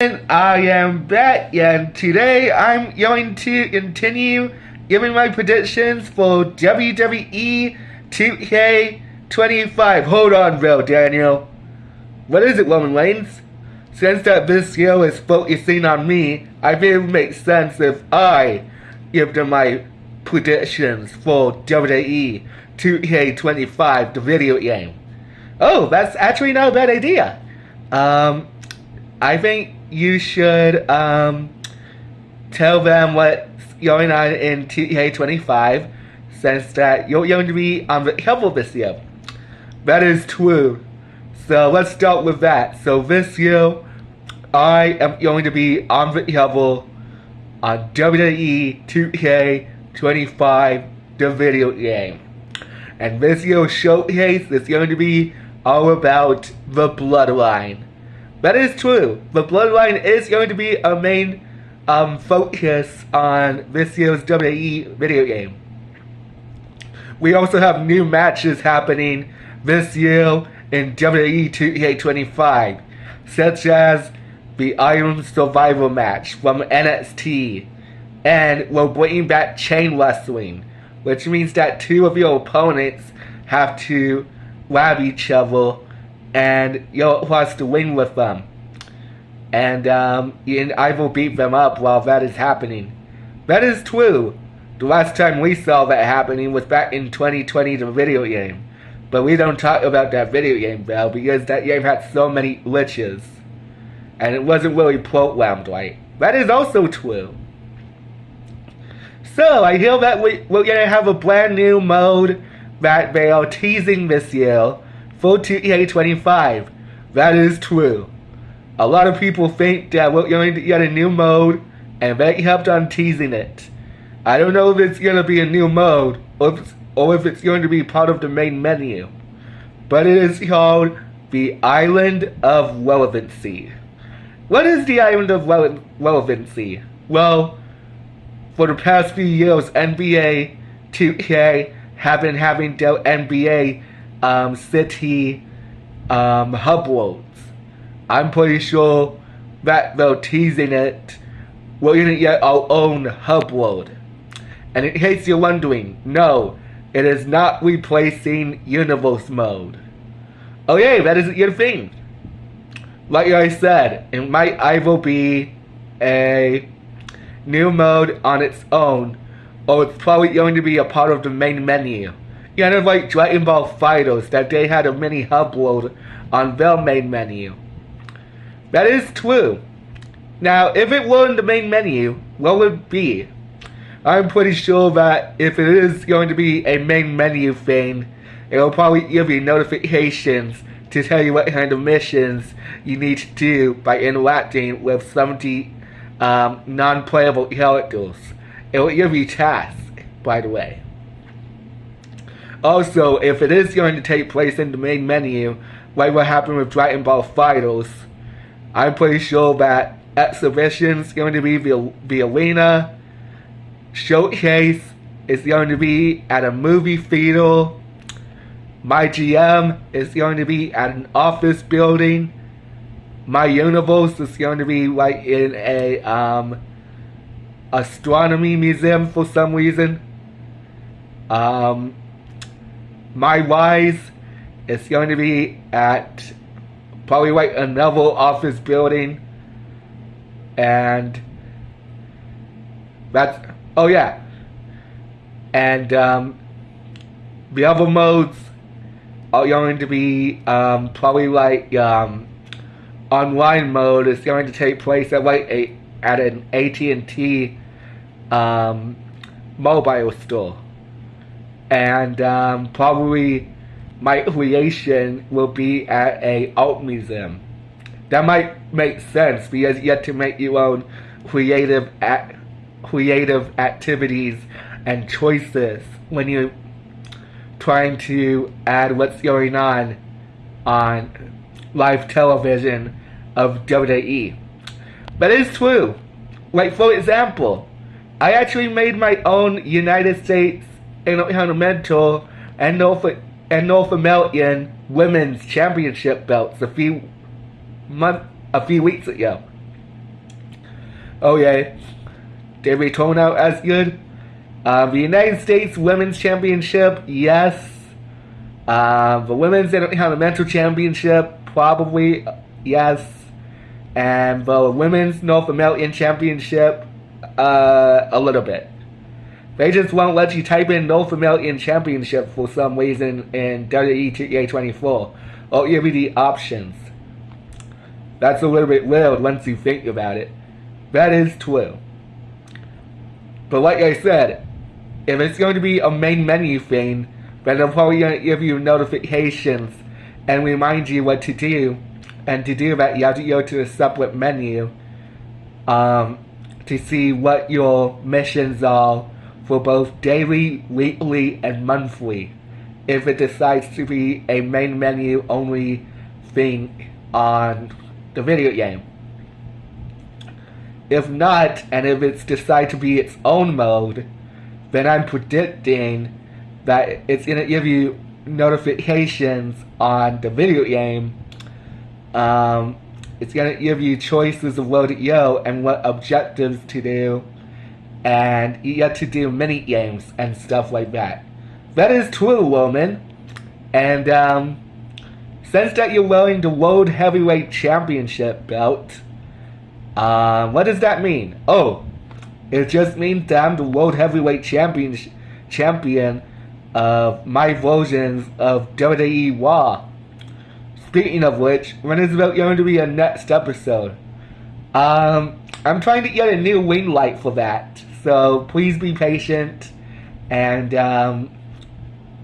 I am back, and today I'm going to continue giving my predictions for WWE 2K25. Hold on, bro, Daniel. What is it, Roman Reigns? Since that this video is focusing on me, I think it would make sense if I give them my predictions for WWE 2K25, the video game. Oh, that's actually not a bad idea. I think you should tell them what's going on in 2K25 since that you're going to be on the cover this year. That is true. So let's start with that. So this year, I am going to be on the cover on WWE 2K25, the video game. And this year's showcase is going to be all about the Bloodline. That is true. The Bloodline is going to be a main focus on this year's WWE video game. We also have new matches happening this year in WWE 2K25, such as the Iron Survivor match from NXT, and we're bringing back chain wrestling, which means that two of your opponents have to grab each other and you're supposed to win with them. And I will beat them up while that is happening. That is true. The last time we saw that happening was back in 2020, the video game. But we don't talk about that video game, Bell, because that game had so many glitches. And it wasn't really programmed right. That is also true. So, I hear that we're going to have a brand new mode that they are teasing this year for 2K25. That is true. A lot of people think that we're going to get a new mode, and they kept on teasing it. I don't know if it's going to be a new mode, or if it's going to be part of the main menu. But it is called the Island of Relevancy. What is the Island of Relevancy? Well, for the past few years, NBA 2K have been having their NBA city hub worlds. I'm pretty sure that they're teasing it. We're gonna get our own hub world. And in case you're wondering, no, it is not replacing Universe mode. Oh yeah, that is a good thing. Like I said, it might either be a new mode on its own, or it's probably going to be a part of the main menu. Kind of like Dragon Ball FighterZ, that they had a mini hub world on their main menu. That is true. Now, if it were in the main menu, what would it be? I'm pretty sure that if it is going to be a main menu thing, it will probably give you notifications to tell you what kind of missions you need to do by interacting with 70 non-playable characters. It will give you tasks, by the way. Also, if it is going to take place in the main menu, like what happened with Dragon Ball FighterZ, I'm pretty sure that exhibition's going to be the arena, showcase is going to be at a movie theater, my GM is going to be at an office building, my universe is going to be like in a astronomy museum for some reason. My Rise is going to be at probably like another office building. And that's, oh yeah. And the other modes are going to be probably like online mode is going to take place at like at an AT&T mobile store. And probably my creation will be at a art museum. That might make sense because you get to make your own creative activities and choices when you're trying to add what's going on live television of WWE. But it's true. Like, for example, I actually made my own United States Intercontinental and North American Women's Championship belts a few weeks ago. Oh yeah, did we turn out as good? The United States Women's Championship, yes. The Women's Intercontinental Championship, probably yes. And the Women's North American Championship, a little bit. They just won't let you type in North American Championship for some reason in WWE 2K24. Or give you the options. That's a little bit weird once you think about it. That is true. But like I said, if it's going to be a main menu thing, then they're probably going to give you notifications and remind you what to do. And to do that, you have to go to a separate menu to see what your missions are for both daily, weekly, and monthly, if it decides to be a main menu only thing on the video game. If not, and if it's decided to be its own mode, then I'm predicting that it's going to give you notifications on the video game. It's going to give you choices of where to go and what objectives to do, and you get to do mini games and stuff like that. That is true, Roman. And since that you're wearing the World Heavyweight Championship belt, what does that mean? Oh, it just means that I'm the World Heavyweight champion of my versions of WWE Raw. Speaking of which, when is it going to be a next episode? I'm trying to get a new ring light for that, so please be patient and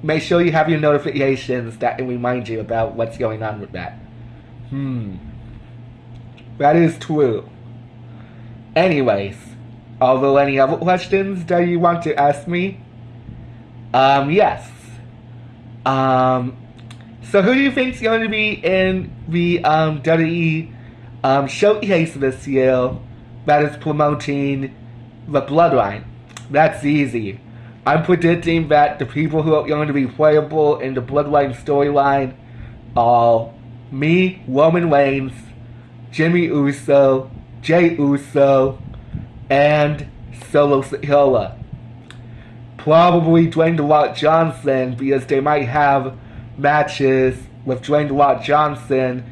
make sure you have your notifications that can remind you about what's going on with that. That is true. Anyways, are there any other questions that you want to ask me? Yes. So who do you think is going to be in the WWE showcase this year that is promoting the Bloodline? That's easy. I'm predicting that the people who are going to be playable in the Bloodline storyline are me, Roman Reigns, Jimmy Uso, Jey Uso, and Solo Sikoa. Probably Dwayne The Rock Johnson, because they might have matches with Dwayne The Rock Johnson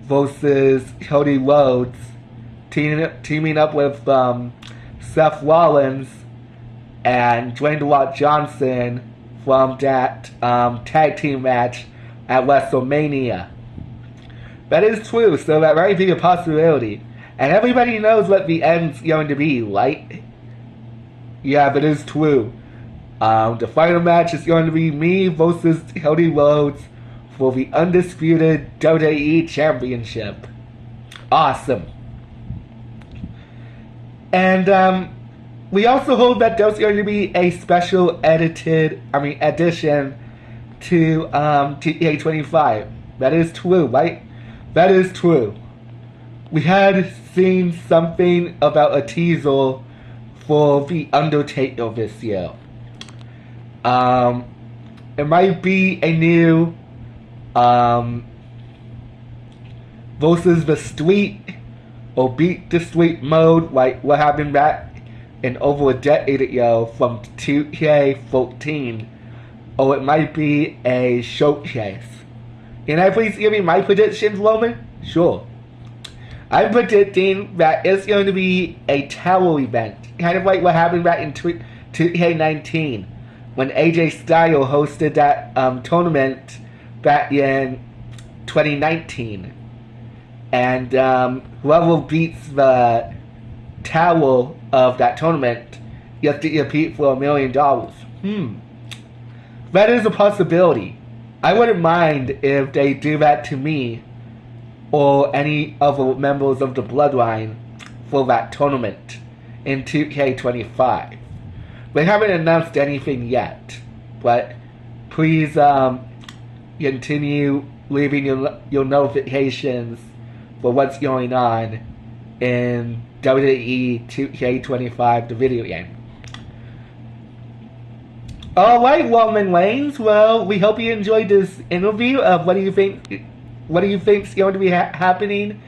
versus Cody Rhodes, teaming up with Seth Rollins and Dwayne The Rock Johnson from that tag team match at WrestleMania. That is true, so that might be a possibility. And everybody knows what the end's going to be, right? Yeah, that is true. The final match is going to be me versus Cody Rhodes for the undisputed WWE Championship. Awesome. And we also hope that there's going to be a special edition to TK25. That is true, right? That is true. We had seen something about a teaser for The Undertaker this year. It might be a new versus the street or beat the street mode, like what happened back in over a decade ago from 2K14, or it might be a showcase. Can I please give me my predictions, Roman? Sure. I'm predicting that it's going to be a tower event, kind of like what happened back in 2K19, when AJ Styles hosted that tournament back in 2019. And whoever beats the tower of that tournament gets to compete for $1 million. That is a possibility. I wouldn't mind if they do that to me or any other members of the Bloodline for that tournament in 2K25. They haven't announced anything yet, but please continue leaving your notifications for what's going on in WWE 2K25, the video game. Alright, Roman Reigns, well, we hope you enjoyed this interview of what do you think is going to be happening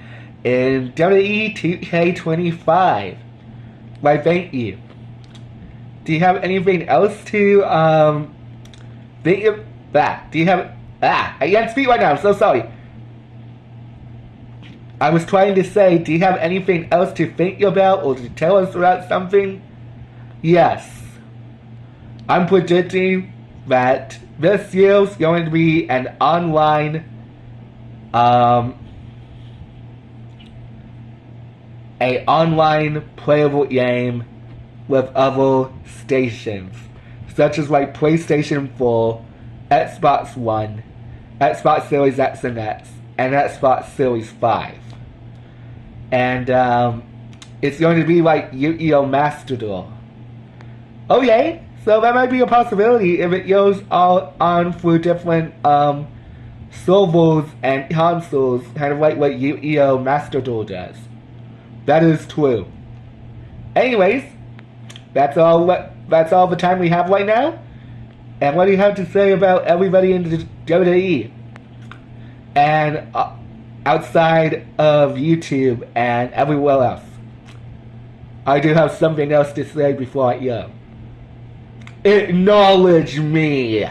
in WWE 2K25. Why, thank you. Do you have anything else to think of that? Do you have I can't speak right now, I'm so sorry. I was trying to say, do you have anything else to think about or to tell us about something? Yes. I'm predicting that this year's going to be an online online playable game with other stations, such as like PlayStation 4, Xbox One, Xbox Series X and S, and Xbox Series 5. And it's going to be like Yu-Gi-Oh! Master Duel. Okay, so that might be a possibility if it goes all on through different servers and consoles, kind of like what Yu-Gi-Oh! Master Duel does. That is true. Anyways, that's all the time we have right now. And what do you have to say about everybody in the WWE? And outside of YouTube and everywhere else. I do have something else to say before I go. Acknowledge me!